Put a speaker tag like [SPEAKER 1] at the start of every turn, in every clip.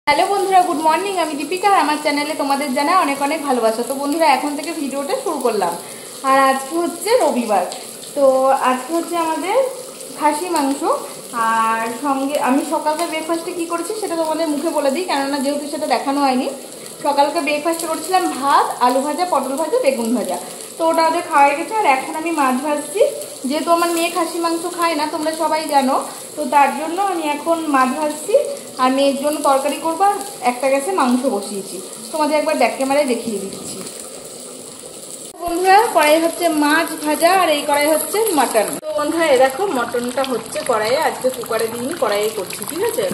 [SPEAKER 1] Hello বন্ধুরা, good morning. আমি দীপিকা, আমার চ্যানেলে তোমাদের জানাই অনেক অনেক ভালোবাসা। তো বন্ধুরা, এখন থেকে ভিডিওটা শুরু করলাম। আর আজকে হচ্ছে রবিবার, তো আজকে হচ্ছে আমাদের খাসি মাংস। আর সঙ্গে আমি সকালকার ব্রেকফাস্টে কী করেছি সেটা তোমাদের মুখে বলে দিই, কেননা যেহেতু সেটা দেখানো হয়নি। সকালকার ব্রেকফাস্টে করেছিলাম ভাত, আলু ভাজা, পটল ভাজা, বেগুন ভাজা। তো ওটা ওদের খাওয়াই গেছে। আর এখন আমি মাছ ভাজছি, যেহেতু আমার মেয়ে খাসি মাংস খায় না, তোমরা সবাই জানো। তো তার জন্য আমি এখন মাছ ভাজছি আর মেয়ের জন্য তরকারি করবো। আর একটা গ্যাসে মাংস বসিয়েছি, তোমাদের একবার ব্যাক ক্যামেরায় দেখিয়ে দিচ্ছি। বন্ধুরা, কড়াই হচ্ছে মাছ ভাজা আর এই কড়াই হচ্ছে মাটন। তো বন্ধুরা, এই দেখো মটনটা হচ্ছে কড়াইয়ে, আজকে কুকারে দিইনি, কড়াইয়ে করছি, ঠিক আছে?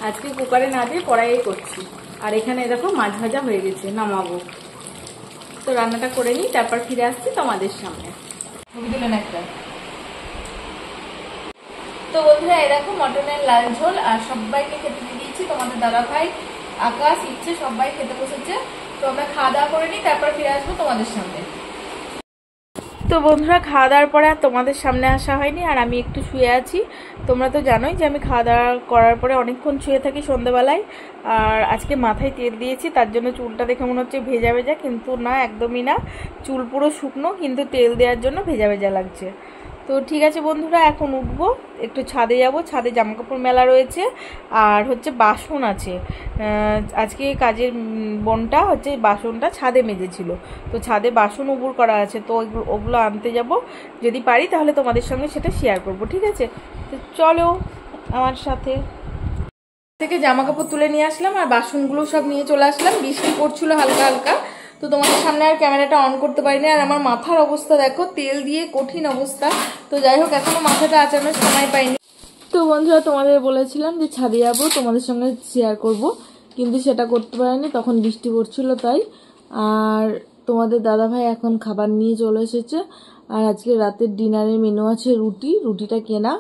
[SPEAKER 1] আজকে কুকারে না দিয়ে কড়াইয়ে করছি। আর এখানে দেখো মাছ ভাজা হয়ে গেছে, নামাবো। তো রান্নাটা করে নিই, তারপর ফিরে আসছি তোমাদের সামনে। ছবি তুলেন একটা। তো বন্ধুরা, এই দেখো মটনের লাল ঝোল আর সবাইকে খেতে দিয়ে দিয়েছি। তোমাদের দাদা ভাই, আকাশ, ইচ্ছে সবাই খেতে বসেছে। তো আমরা খাওয়া দাওয়া করে নিই, তারপর ফিরে আসবো তোমাদের সামনে। তো বন্ধুরা, খাওয়া দাওয়ার পরে আর তোমাদের সামনে আসা হয়নি, আর আমি একটু শুয়ে আছি। তোমরা তো জানোই যে আমি খাওয়া দাওয়া করার পরে অনেকক্ষণ শুয়ে থাকি সন্ধ্যেবেলায়। আর আজকে মাথায় তেল দিয়েছি, তার জন্য চুলটা দেখে মনে হচ্ছে ভেজা ভেজা, কিন্তু না, একদমই না। চুল পুরো শুকনো, কিন্তু তেল দেওয়ার জন্য ভেজা ভেজা লাগছে। তো ঠিক আছে বন্ধুরা, এখন উঠবো, একটু ছাদে যাব। ছাদে জামাকাপড় মেলা রয়েছে, আর হচ্ছে বাসন আছে। আজকে কাজের বোনটা হচ্ছে বাসনটা ছাদে মেজেছিল, তো ছাদে বাসন উবুর করা আছে। তো ওগুলো আনতে যাব, যদি পারি তাহলে তোমাদের সঙ্গে সেটা শেয়ার করব, ঠিক আছে? তো চলো আমার সাথে। থেকে জামাকাপড় তুলে নিয়ে আসলাম আর বাসনগুলো সব নিয়ে চলে আসলাম। বৃষ্টি পড়ছিল হালকা হালকা, তো তোমাদের সামনে আর ক্যামেরাটা অন করতে পারিনি। আর আমার মাথার অবস্থা দেখো, তেল দিয়ে কঠিন অবস্থা। তো যাই হোক, এখনো মাথাটা আঁচানোর সময় পাইনি। তো বন্ধুরা, তোমাদের বলেছিলাম যে ছাদে যাবো, তোমাদের সঙ্গে শেয়ার করব, কিন্তু সেটা করতে পারিনি, তখন বৃষ্টি পড়ছিল তাই। আর তোমাদের দাদাভাই এখন খাবার নিয়ে চলে এসেছে। আর আজকে রাতের ডিনারের মেনু আছে রুটিটা কেনা,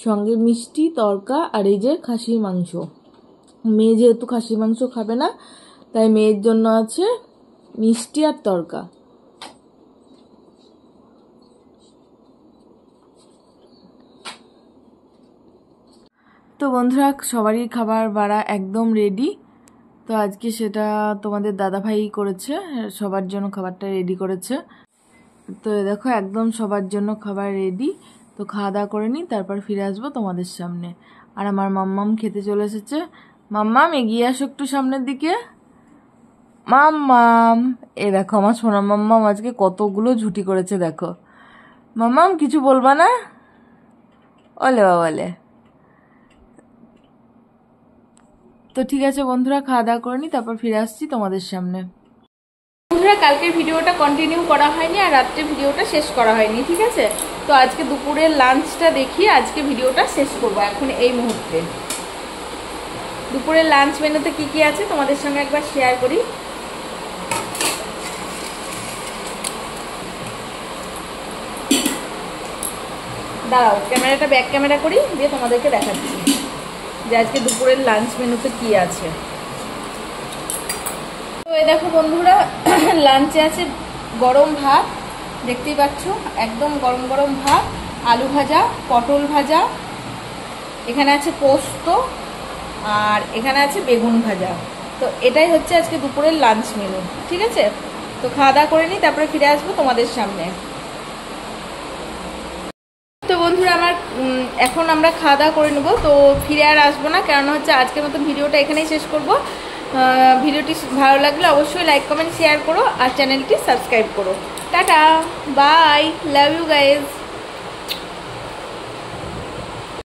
[SPEAKER 1] সঙ্গে মিষ্টি, তড়কা, আর এই যে খাসির মাংস। মেয়ে যেহেতু খাসির মাংস খাবে না, তাই মেয়ের জন্য আছে মিষ্টি আর তড়কা। তো বন্ধুরা, সবারই খাবার বাড়া একদম রেডি। তো আজকে সেটা তোমাদের দাদাভাই করেছে, সবার জন্য খাবারটা রেডি করেছে। তো দেখো, একদম সবার জন্য খাবার রেডি। তো খাওয়া দাওয়া করে নিই, তারপর ফিরে আসবো তোমাদের সামনে। আর আমার মাম্মাম খেতে চলে এসেছে। মাম্মাম, এগিয়ে আসো একটু সামনের দিকে। মাম্মাম, এ দেখো আমার সোনা মাম্মাম আজকে কতগুলো ঝুটি করেছে দেখো। মাম্মাম, কিছু বলবা না? ওলে বাবালে। তো ঠিক আছে বন্ধুরা, খাওয়া দাওয়া করে নি, তারপর ফিরে আসছি তোমাদের সামনে। বন্ধুরা, কালকের ভিডিওটা কন্টিনিউ করা হয়নি আর রাত্রে ভিডিওটা শেষ করা হয়নি, ঠিক আছে? তো আজকে দুপুরের লাঞ্চটা দেখিয়ে আজকে ভিডিওটা শেষ করবো এখন এই মুহূর্তে। দুপুরের লাঞ্চ মেনুতে কি কি আছে তোমাদের সঙ্গে একবার শেয়ার করি। দাঁড়াও, ক্যামেরাটা ব্যাক ক্যামেরা করি, দিয়ে তোমাদেরকে দেখাচ্ছি যে আজকে দুপুরের লাঞ্চ মেনুতে কি আছে। তো এই দেখো বন্ধুরা, লাঞ্চে আছে গরম ভাত, দেখতেই পাচ্ছ, একদম গরম গরম ভাত, আলু ভাজা, পটল ভাজা, এখানে আছে পোস্ত, আর এখানে আছে বেগুন ভাজা। তো এটাই হচ্ছে আজকে দুপুরের লাঞ্চ মেনু, ঠিক আছে? তো খাওয়া দাওয়া করে নিই, তারপরে ফিরে আসবো তোমাদের সামনে। তো বন্ধুরা, এখন আমরা খাওয়া দাওয়া করে নেবো, তো ফিরে আর আসবো না, কারণ হচ্ছে আজকের মতো ভিডিওটা এখানেই শেষ করবো। ভিডিওটি ভালো লাগলে অবশ্যই লাইক, কমেন্ট, শেয়ার করো, আর চ্যানেলটি সাবস্ক্রাইব করো। Tata, bye, love you guys.